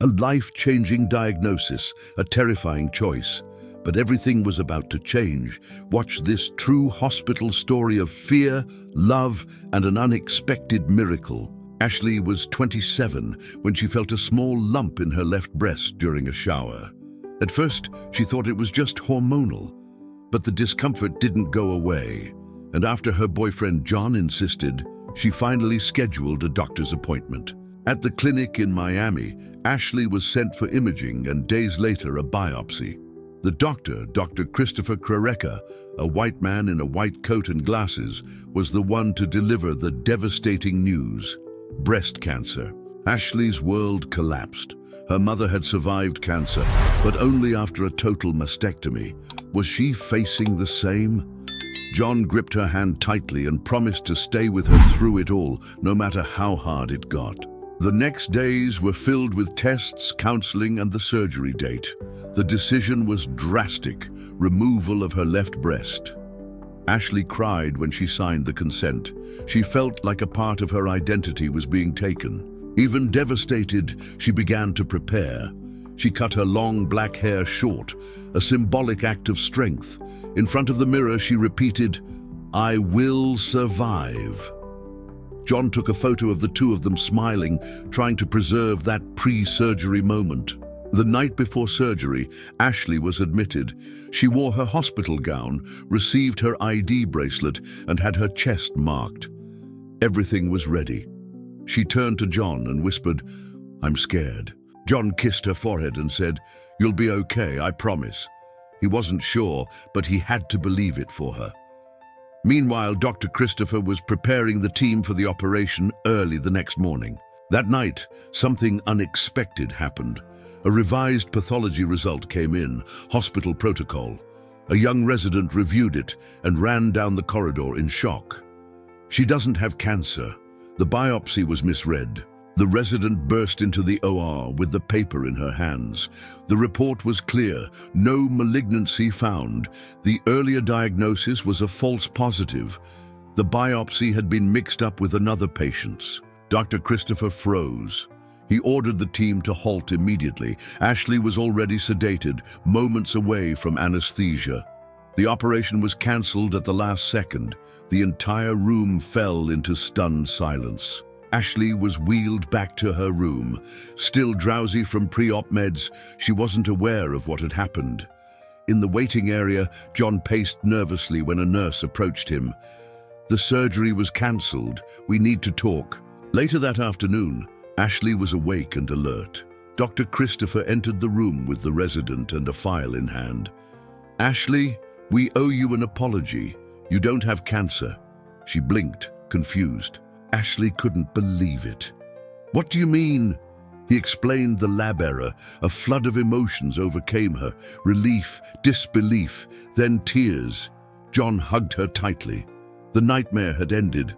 A life-changing diagnosis, a terrifying choice. But everything was about to change. Watch this true hospital story of fear, love, and an unexpected miracle. Ashley was 27 when she felt a small lump in her left breast during a shower. At first, she thought it was just hormonal, but the discomfort didn't go away. And after her boyfriend John insisted, she finally scheduled a doctor's appointment. At the clinic in Miami, Ashley was sent for imaging and days later a biopsy. The doctor, Dr. Christopher Krareka, a white man in a white coat and glasses, was the one to deliver the devastating news: breast cancer. Ashley's world collapsed. Her mother had survived cancer, but only after a total mastectomy. Was she facing the same? John gripped her hand tightly and promised to stay with her through it all, no matter how hard it got. The next days were filled with tests, counseling, and the surgery date. The decision was drastic: removal of her left breast. Ashley cried when she signed the consent. She felt like a part of her identity was being taken. Even devastated, she began to prepare. She cut her long black hair short, a symbolic act of strength. In front of the mirror, she repeated, "I will survive." John took a photo of the two of them smiling, trying to preserve that pre-surgery moment. The night before surgery, Ashley was admitted. She wore her hospital gown, received her ID bracelet, and had her chest marked. Everything was ready. She turned to John and whispered, "I'm scared." John kissed her forehead and said, "You'll be okay, I promise." He wasn't sure, but he had to believe it for her. Meanwhile, Dr. Christopher was preparing the team for the operation early the next morning. That night, something unexpected happened. A revised pathology result came in, hospital protocol. A young resident reviewed it and ran down the corridor in shock. "She doesn't have cancer." The biopsy was misread. The resident burst into the OR with the paper in her hands. The report was clear: no malignancy found. The earlier diagnosis was a false positive. The biopsy had been mixed up with another patient's. Dr. Christopher froze. He ordered the team to halt immediately. Ashley was already sedated, moments away from anesthesia. The operation was cancelled at the last second. The entire room fell into stunned silence. Ashley was wheeled back to her room. Still drowsy from pre-op meds, she wasn't aware of what had happened. In the waiting area, John paced nervously when a nurse approached him. "The surgery was cancelled. We need to talk." Later that afternoon, Ashley was awake and alert. Dr. Christopher entered the room with the resident and a file in hand. "Ashley, we owe you an apology. You don't have cancer." She blinked, confused. Ashley couldn't believe it. "What do you mean?" He explained the lab error. A flood of emotions overcame her: relief, disbelief, then tears. John hugged her tightly. The nightmare had ended,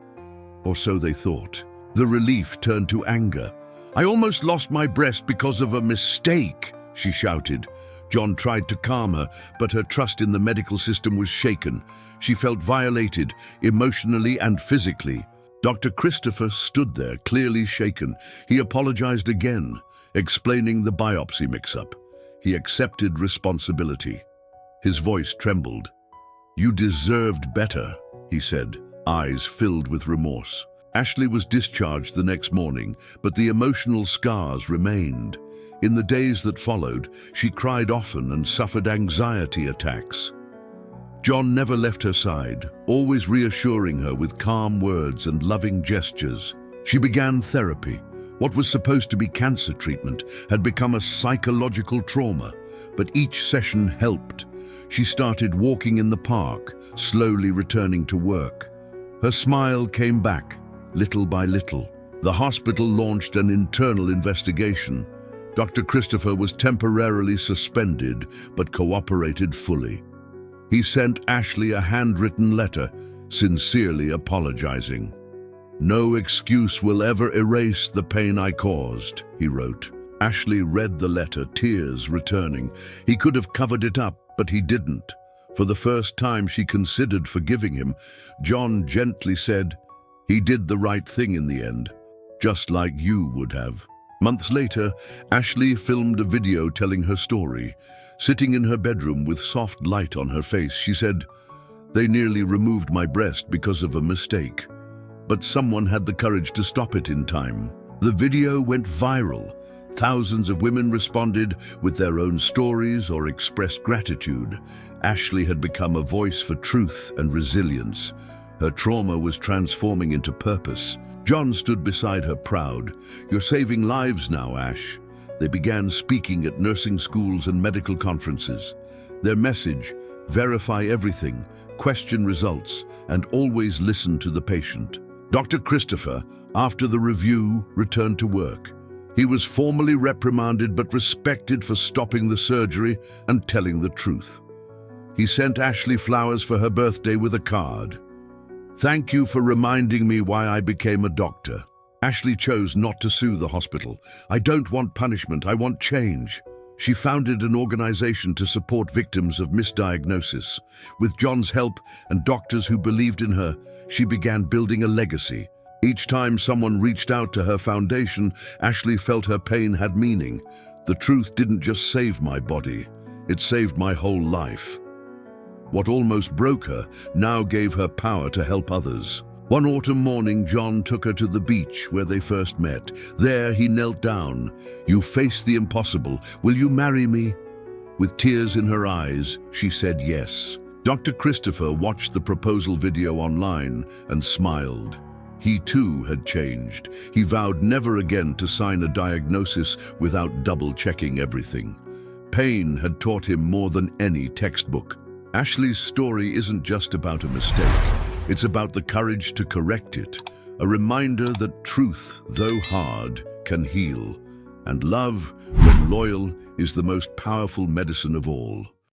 or so they thought. The relief turned to anger. "I almost lost my breast because of a mistake," she shouted. John tried to calm her, but her trust in the medical system was shaken. She felt violated, emotionally and physically. Dr. Christopher stood there, clearly shaken. He apologized again, explaining the biopsy mix-up. He accepted responsibility. His voice trembled. "You deserved better," he said, eyes filled with remorse. Ashley was discharged the next morning, but the emotional scars remained. In the days that followed, she cried often and suffered anxiety attacks. John never left her side, always reassuring her with calm words and loving gestures. She began therapy. What was supposed to be cancer treatment had become a psychological trauma, but each session helped. She started walking in the park, slowly returning to work. Her smile came back, little by little. The hospital launched an internal investigation. Dr. Christopher was temporarily suspended, but cooperated fully. He sent Ashley a handwritten letter, sincerely apologizing. "No excuse will ever erase the pain I caused," he wrote. Ashley read the letter, tears returning. He could have covered it up, but he didn't. For the first time she considered forgiving him. John gently said, "He did the right thing in the end, just like you would have." Months later, Ashley filmed a video telling her story. Sitting in her bedroom with soft light on her face, she said, "They nearly removed my breast because of a mistake. But someone had the courage to stop it in time." The video went viral. Thousands of women responded with their own stories or expressed gratitude. Ashley had become a voice for truth and resilience. Her trauma was transforming into purpose. John stood beside her proud. "You're saving lives now, Ash." They began speaking at nursing schools and medical conferences. Their message: verify everything, question results, and always listen to the patient. Dr. Christopher, after the review, returned to work. He was formally reprimanded but respected for stopping the surgery and telling the truth. He sent Ashley flowers for her birthday with a card. "Thank you for reminding me why I became a doctor." Ashley chose not to sue the hospital. "I don't want punishment, I want change." She founded an organization to support victims of misdiagnosis. With John's help and doctors who believed in her, she began building a legacy. Each time someone reached out to her foundation, Ashley felt her pain had meaning. "The truth didn't just save my body, it saved my whole life." What almost broke her now gave her power to help others. One autumn morning, John took her to the beach where they first met. There he knelt down. "You faced the impossible. Will you marry me?" With tears in her eyes, she said yes. Dr. Christopher watched the proposal video online and smiled. He too had changed. He vowed never again to sign a diagnosis without double-checking everything. Pain had taught him more than any textbook. Ashley's story isn't just about a mistake. It's about the courage to correct it. A reminder that truth, though hard, can heal. And love, when loyal, is the most powerful medicine of all.